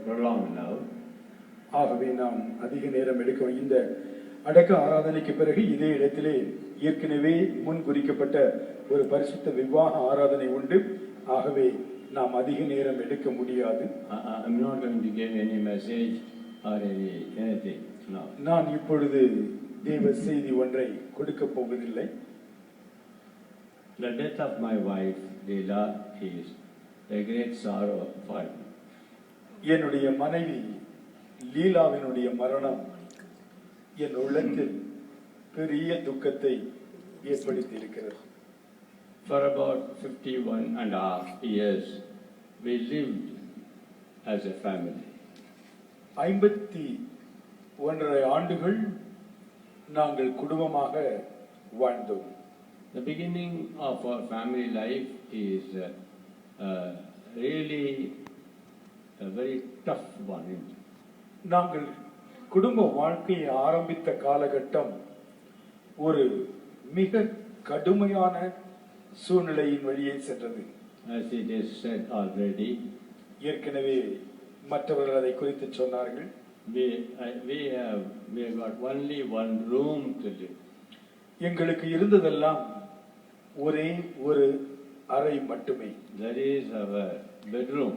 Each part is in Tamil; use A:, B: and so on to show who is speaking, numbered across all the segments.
A: prolong now.
B: ஆகவே நாம் அதிக நேரம் எடுக்க இந்த அடக்க ஆராதனைக்கு பிறகு இதே இடத்திலே ஏற்கனவே முன் குறிக்கப்பட்ட ஒரு பரிசுத்த விவாக ஆராதனை உண்டு. ஆகவே நாம் அதிக நேரம் எடுக்க முடியாது.
A: I'm not going to give any message or anything now.
B: நான் இப்பொழுது தேவ செய்தி ஒன்றை கொடுக்க போவதில்லை.
A: The death of my wife Leela is a great sorrow for me.
B: என்னுடைய மனைவி லீலாவினுடைய மரணம் என் உள்ளத்தில் பெரிய துக்கத்தை ஏற்படுத்தி இருக்கிறது.
A: For about 51 and a half years we lived as a family.
B: 51 ஆண்டுகள் நாங்கள் குடும்பமாக வாழ்ந்தோம்.
A: The beginning of our family life is really a very tough one.
B: நாங்கள் குடும்ப வாழ்க்கையை ஆரம்பித்த காலகட்டம் ஒரு மிக கடுமையான சூழ்நிலையின் வழியே சென்றது.
A: As it is said already,
B: ஏற்கனவே மற்றவர்கள் அதை குறித்து சொன்னார்கள்.
A: we have got only one room to live.
B: எங்களுக்கு இருந்ததெல்லாம் ஒரே ஒரு அறை மட்டுமே.
A: That is our bedroom.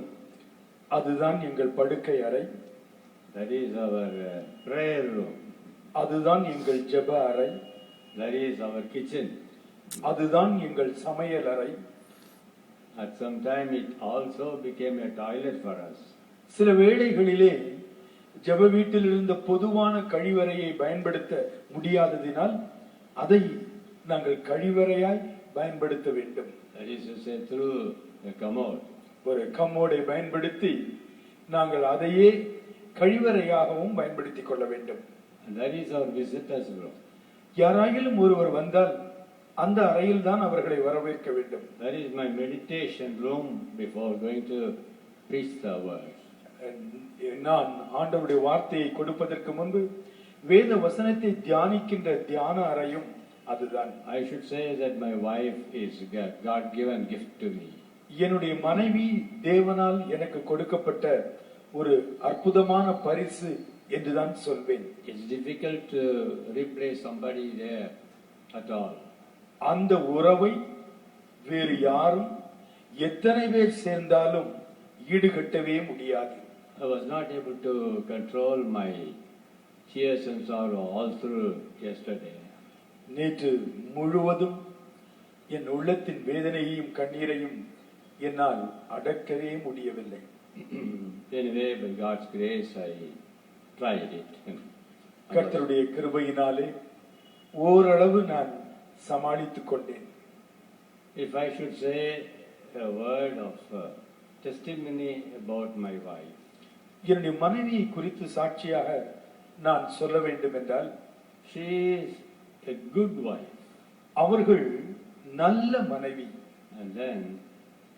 B: அதுதான் எங்கள் படுக்கை அறை.
A: That is our prayer room.
B: அதுதான் எங்கள் ஜெப அறை.
A: That is our kitchen.
B: அதுதான் எங்கள் சமையல் அறை.
A: At some time it also became a toilet for us.
B: சில வேளைகளிலே ஜெப வீட்டில் இருந்த பொதுவான கழிவறையை பயன்படுத்த முடியாததினால் அதை நாங்கள் கழிவறையாய் பயன்படுத்த வேண்டும்.
A: That is to say through a commode.
B: ஒரு கம்மோடை பயன்படுத்தி நாங்கள் அதையே கழிவறையாகவும் பயன்படுத்திக் கொள்ள வேண்டும்.
A: And that is our visitors room.
B: யாராயிலும் ஒருவர் வந்தால் அந்த அறையில் தான் அவர்களை வரவேற்க வேண்டும்.
A: That is my meditation room before going to preach the word.
B: நான் ஆண்டவருடைய வார்த்தையை கொடுப்பதற்கு முன்பு வேத வசனத்தை தியானிக்கின்ற தியான அறையும் அதுதான்.
A: I should say that my wife is God given gift to me.
B: என்னுடைய மனைவி தேவனால் எனக்கு கொடுக்கப்பட்ட ஒரு அற்புதமான பரிசு என்றுதான் சொல்வேன்.
A: It's difficult to replace somebody there at all.
B: அந்த உறவை வேறு யாரும் எத்தனை பேர் சேர்ந்தாலும் ஈடுகட்டவே முடியாது.
A: I was not able to control my tears and sorrow all through yesterday.
B: நேற்று முழுவதும் என் உள்ளத்தின் வேதனையையும் கண்ணீரையும் என்னால் அடக்கவே முடியவில்லை.
A: Anyway, by God's grace, I tried it.
B: கர்த்தருடைய கிருபையினாலே ஓரளவு நான் சமாளித்துக் கொண்டேன்.
A: If I should say a word of testimony about my wife,
B: என்னுடைய மனைவியை குறித்து சாட்சியாக நான் சொல்ல வேண்டும் என்றால்,
A: she is a good wife.
B: அவர்கள் நல்ல மனைவி.
A: And then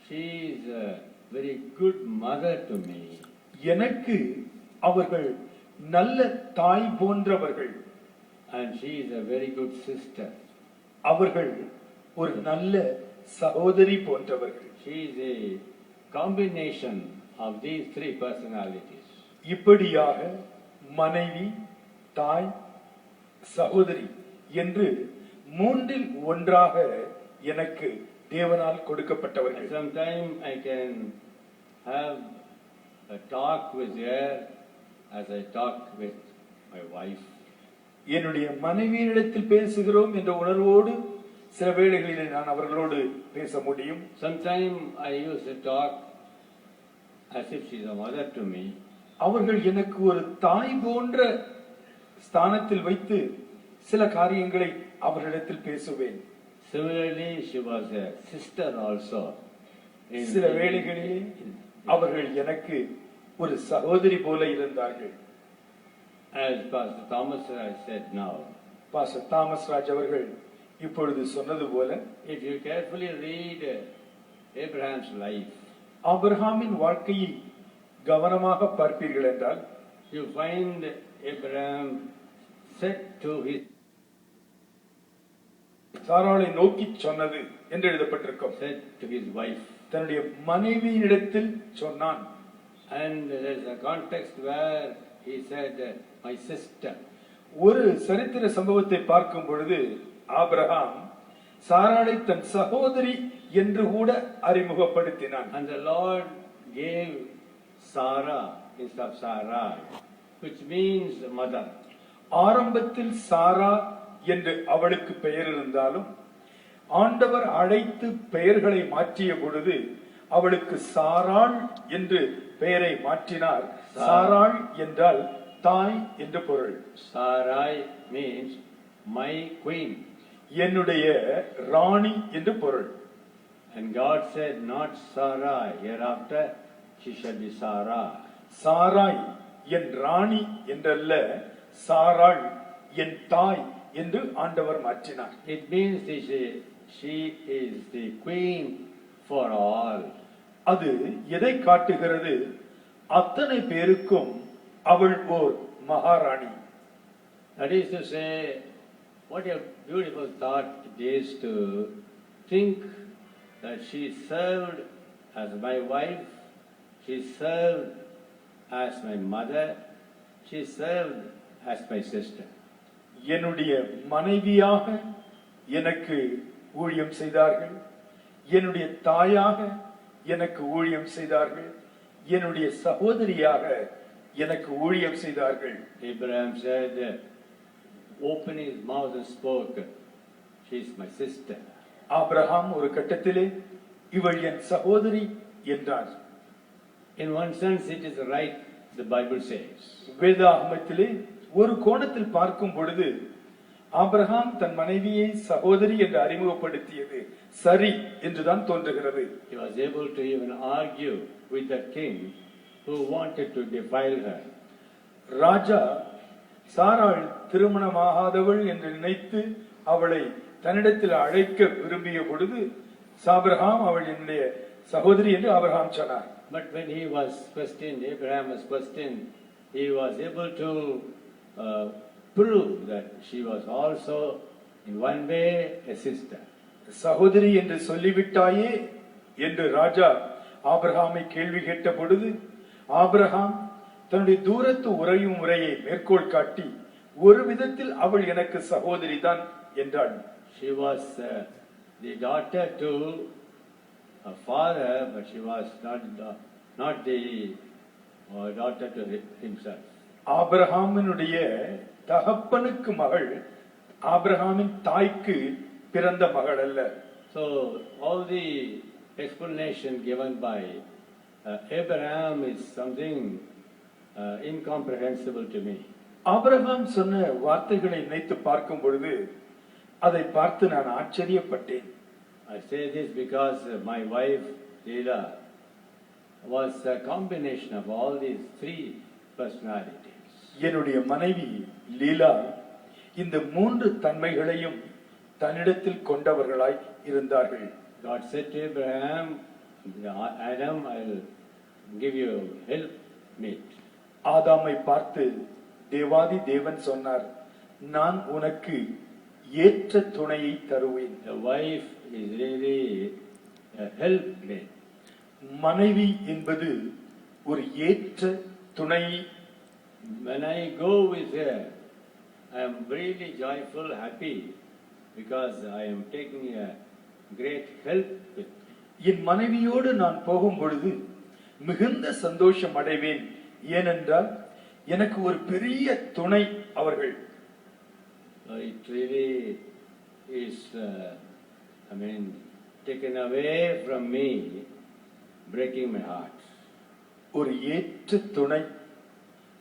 A: she is a very good mother to me.
B: எனக்கு அவர்கள் நல்ல தாய் போன்றவர்கள்.
A: And she is a very good sister.
B: அவர்கள் ஒரு நல்ல சகோதரி போன்றவர்கள்.
A: She is a combination of these three personalities.
B: இப்படியாக மனைவி, தாய், சகோதரி என்று மூன்றில் ஒன்றாக எனக்கு தேவனால் கொடுக்கப்பட்டவர்கள்.
A: Sometimes I can have a talk with her as I talk with my wife.
B: என்னுடைய மனைவியிடத்தில் பேசுகிறோம் என்ற உணர்வோடு சில வேளைகளில் நான் அவர்களோடு பேச முடியும்.
A: Sometimes I used to talk as if she is a mother to me.
B: அவர்கள் எனக்கு ஒரு தாய் போன்ற ஸ்தானத்தில் வைத்து சில காரியங்களை அவர்களிடத்தில் பேசுவேன்.
A: Similarly, she was a sister also.
B: சில வேளைகளிலே அவர்கள் எனக்கு ஒரு சகோதரி போல இருந்தார்கள்.
A: As Pastor Thomas Raj said now,
B: pastor Thomas Raj அவர்கள் இப்பொழுது சொன்னது போல,
A: if you carefully read Abraham's life,
B: ஆபிரகாமின் வாழ்க்கையை கவனமாக பார்ப்பீர்கள் என்றால்,
A: you find Abraham said to his
B: சாராளை நோக்கி சொன்னது என்று எழுதப்பட்டிருக்கும்.
A: said to his wife,
B: தன்னுடைய மனைவியினிடத்தில் சொன்னான்.
A: And there's a context where he said, my sister.
B: ஒரு சரித்திர சம்பவத்தை பார்க்கும் பொழுது ஆபிரகாம் சாராளை தன் சகோதரி என்று கூட அறிமுகப்படுத்தினான்.
A: And the Lord gave Sarah instead of Sarai, which means mother.
B: ஆரம்பத்தில் சாரா என்று அவளுக்கு பெயர் இருந்தாலும் ஆண்டவர் அழைத்து பெயர்களை மாற்றிய பொழுது அவளுக்கு சாராள் என்று பெயரை மாற்றினார். சாராள் என்றால் தாய் என்று பொருள்.
A: Sarai means my queen.
B: என்னுடைய ராணி என்று பொருள்.
A: And God said, not Sarai, hereafter she shall be Sarah.
B: Sarai என் ராணி என்றல்ல, சாராள் என் தாய் என்று ஆண்டவர் மாற்றினார்.
A: It means she is the queen for all.
B: அது எதை காட்டுகிறது? அத்தனை பேருக்கும் அவள் ஓர் மகாராணி.
A: That is to say, what a beautiful thought it is to think that she served as my wife, she served as my mother, she served as my sister.
B: என்னுடைய மனைவியாக எனக்கு ஊழியம் செய்தார்கள், என்னுடைய தாயாக எனக்கு ஊழியம் செய்தார்கள், என்னுடைய சகோதரியாக எனக்கு ஊழியம் செய்தார்கள்.
A: Abraham said, opened his mouth and spoke, she is my sister.
B: Abraham ஒரு கட்டத்திலே இவள் என் சகோதரி என்றார்.
A: In one sense it is right, the Bible says.
B: வேதாகமத்திலே ஒரு கோணத்தில் பார்க்கும் பொழுது ஆபிரகாம் தன் மனைவியை சகோதரி என்று அறிமுகப்படுத்தியது சரி என்றுதான் தோன்றுகிறது.
A: He was able to even argue with the king who wanted to defile her.
B: ராஜா சாராள் திருமணமாகாதவள் என்று நினைத்து அவளை தன்னிடத்தில் அழைக்க விரும்பிய பொழுது ஆபிரகாம் அவள் என்னுடைய சகோதரி என்று ஆபிரகாம் சொன்னார்.
A: But when he was questioned, Abraham was questioned, he was able to prove that she was also in one way a sister.
B: சகோதரி என்று சொல்லிவிட்டாயே என்று ராஜா ஆபிரகாமை கேள்வி கேட்ட பொழுது ஆபிரகாம் தன்னுடைய தூரத்து உறையும் முறையை மேற்கோள் காட்டி ஒரு விதத்தில் அவள் எனக்கு சகோதரி தான் என்றாள்.
A: She was the daughter to her father, but she was not the daughter to himself.
B: ஆபிரகாமினுடைய தகப்பனுக்கு மகள், ஆபிரகாமின் தாய்க்கு பிறந்த மகள் அல்ல.
A: So all the explanation given by Abraham is something incomprehensible to me.
B: Abraham சொன்ன வார்த்தைகளை நினைத்து பார்க்கும் பொழுது அதை பார்த்து நான் ஆச்சரியப்பட்டேன்.
A: I say this because my wife Leela was a combination of all these three personalities.
B: என்னுடைய மனைவி லீலா இந்த மூன்று தன்மைகளையும் தன்னிடத்தில் கொண்டவர்களாய் இருந்தார்கள்.
A: God said to Abraham, Adam, I'll give you helpmate.
B: ஆதாமை பார்த்து தேவாதி தேவன் சொன்னார், நான் உனக்கு ஏற்ற துணையை தருவேன்.
A: The wife is really a helpmate.
B: மனைவி என்பது ஒரு ஏற்ற துணை.
A: When I go with her, I am really joyful, happy, because I am taking a great help with me.
B: என் மனைவியோடு நான் போகும் பொழுது மிகுந்த சந்தோஷம் அடைவேன். ஏனென்றால் எனக்கு ஒரு பெரிய துணை அவர்கள்.
A: It really is, taken away from me, breaking my heart.
B: ஒரு ஏற்ற துணை,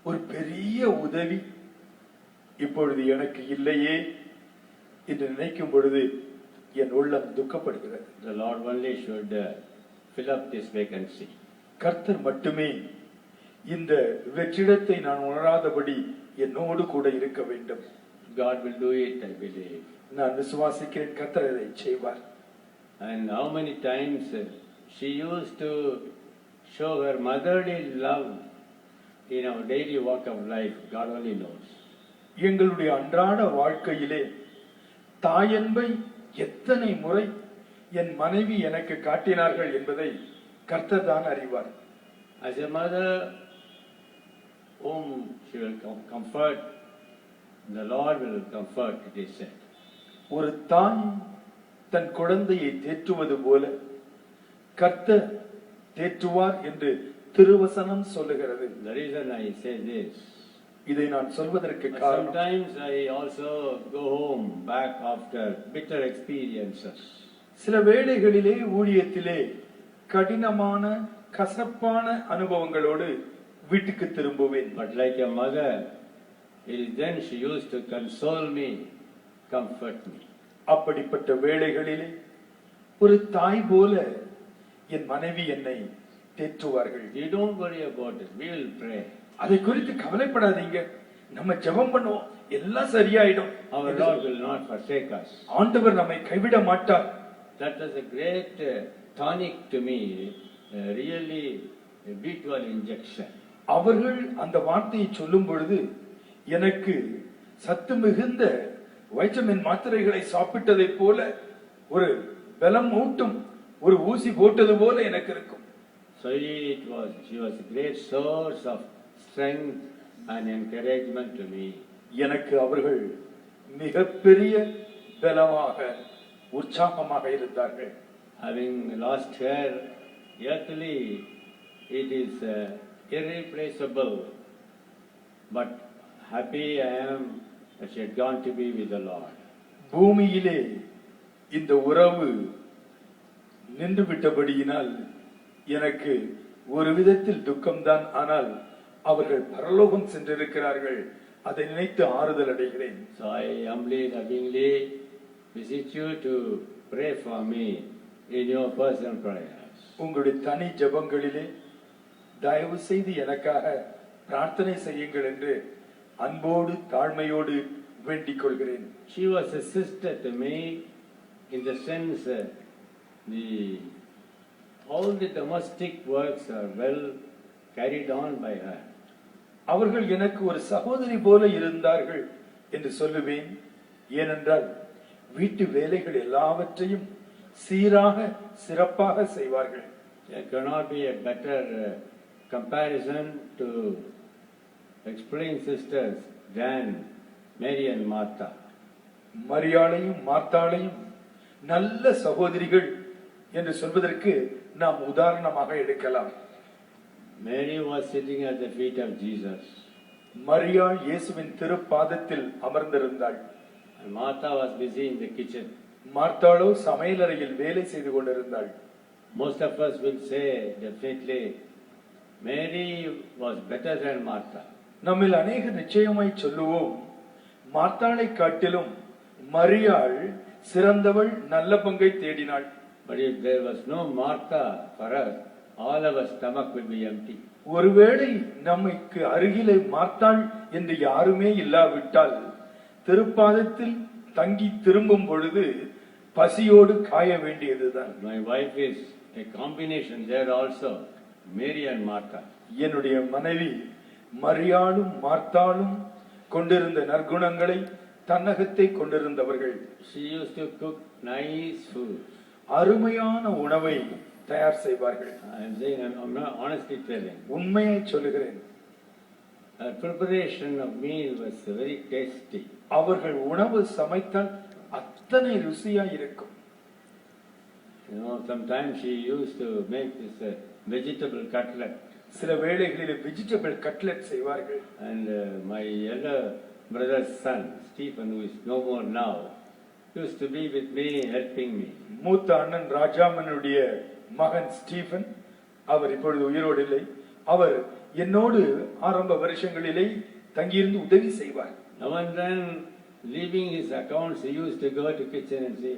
B: ஒரு பெரிய உதவி இப்பொழுது எனக்கு இல்லையே என்று நினைக்கும் பொழுது என் உள்ளம் துக்கப்படுகிறது.
A: The Lord only should fill up this vacancy.
B: கர்த்தர் மட்டுமே இந்த வெற்றிடத்தை நான் உணராதபடி என்னோடு கூட இருக்க வேண்டும்.
A: God will do it, I believe.
B: நான் விசுவாசிக்கிறேன் கர்த்தர் இதை செய்வார்.
A: And how many times she used to show her motherly love in our daily walk of life, God only knows.
B: எங்களுடைய அன்றாட வாழ்க்கையிலே தாயன்பை எத்தனை முறை என் மனைவி எனக்கு காட்டினார்கள் என்பதை கர்த்தர் தான் அறிவார்.
A: As a mother, whom she will comfort, the Lord will comfort, it is said.
B: ஒரு தாய் தன் குழந்தையை தேற்றுவது போல கர்த்தர் தேற்றுவார் என்று திருவசனம் சொல்லுகிறது.
A: The reason I say this,
B: இதை நான் சொல்வதற்கு காரணம்,
A: sometimes I also go home back after bitter experiences.
B: சில வேளைகளிலே ஊழியத்திலே கடினமான கசப்பான அனுபவங்களோடு வீட்டுக்கு திரும்புவேன்.
A: But like a mother, it is then she used to console me, comfort me.
B: அப்படிப்பட்ட வேளைகளிலே ஒரு தாய் போல என் மனைவி என்னை தேற்றுவார்கள்.
A: You don't worry about it, we will pray.
B: அதை குறித்து கவலைப்படாதீங்க, நம்ம ஜெபம் பண்ணுவோம், எல்லாம் சரியாயிடும்.
A: Our Lord will not forsake us.
B: ஆண்டவர் நம்மை கைவிட மாட்டார்.
A: That was a great tonic to me, really a B12 injection.
B: அவர்கள் அந்த வார்த்தையை சொல்லும் பொழுது எனக்கு சத்து மிகுந்த வைட்டமின் மாத்திரைகளை சாப்பிட்டதை போல ஒரு பலம் ஊட்டும் ஒரு ஊசி போட்டது போல எனக்கு இருக்கும்.
A: So she was a great source of strength and encouragement to me.
B: எனக்கு அவர்கள் மிகப்பெரிய பலமாக உற்சாகமாக இருந்தார்கள்.
A: Having lost her earthly, it is irreplaceable, but happy I am that she had gone to be with the Lord.
B: பூமியிலே இந்த உறவு நின்று விட்டபடியினால் எனக்கு ஒரு விதத்தில் துக்கம்தான், ஆனால் அவர்கள் பரலோகம் சென்றிருக்கிறார்கள், அதை நினைத்து ஆறுதல் அடைகிறேன்.
A: So I humbly, lovingly beseech you to pray for me in your personal prayers.
B: உங்களுடைய தனி ஜெபங்களிலே தயவு செய்து எனக்காக பிரார்த்தனை செய்யுங்கள் என்று அன்போடு தாழ்மையோடு வேண்டிக் கொள்கிறேன்.
A: She was a sister to me in the sense all the domestic works are well carried on by her.
B: அவர்கள் எனக்கு ஒரு சகோதரி போல இருந்தார்கள் என்று சொல்லுவேன். ஏனென்றால் வீட்டு வேலைகள் எல்லாவற்றையும் சீராக சிறப்பாக செய்வார்கள்.
A: There cannot be a better comparison to explain sisters than Mary and Martha.
B: மரியாளையும் மார்த்தாளையும் நல்ல சகோதரிகள் என்று சொல்வதற்கு நாம் உதாரணமாக எடுக்கலாம்.
A: Mary was sitting at the feet of Jesus.
B: மரியாள் இயேசுவின் திருப்பாதத்தில் அமர்ந்திருந்தாள்.
A: And Martha was busy in the kitchen.
B: மார்த்தாளோ சமையலறையில் வேலை செய்து கொண்டிருந்தாள்.
A: Most of us will say definitely Mary was better than Martha.
B: நம்மில் அநேகர் நிச்சயமாய் சொல்லுவோம், மார்த்தாளை காட்டிலும் மரியாள் சிறந்தவள், நல்ல பங்கை தேடினாள்.
A: But if there was no Martha for us, all our stomach will be empty.
B: ஒருவேளை நமக்கு அருகிலே மார்த்தாள் என்று யாருமே இல்லாவிட்டால் திருப்பாதத்தில் தங்கி திரும்பும் பொழுது பசியோடு காய வேண்டியதுதான்.
A: My wife is a combination there also, Mary and Martha.
B: என்னுடைய மனைவி மரியாளும் மார்த்தாளும் கொண்டிருந்த நற்குணங்களை தன்னகத்தை கொண்டிருந்தவர்கள்.
A: She used to cook nice food.
B: அருமையான உணவை தயார் செய்வார்கள்.
A: I am saying, I'm not honestly telling.
B: உண்மையை சொல்லுகிறேன்.
A: Her preparation of meal was very tasty.
B: அவர்கள் உணவு சமைத்தால் அத்தனை ருசியா இருக்கும்.
A: You know, sometimes she used to make this vegetable cutlet.
B: சில வேளைகளில் வெஜிடபிள் கட்லெட் செய்வார்கள்.
A: And my elder brother's son, Stephen, who is no more now, used to be with me, helping me.
B: மூத்த அண்ணன் ராஜாமனுடைய மகன் ஸ்டீபன், அவர் இப்பொழுது உயிரோடு இல்லை, அவர் என்னோடு ஆரம்ப வருஷங்களிலே தங்கியிருந்து உதவி செய்வார்.
A: Now and then, leaving his accounts, he used to go to kitchen and say,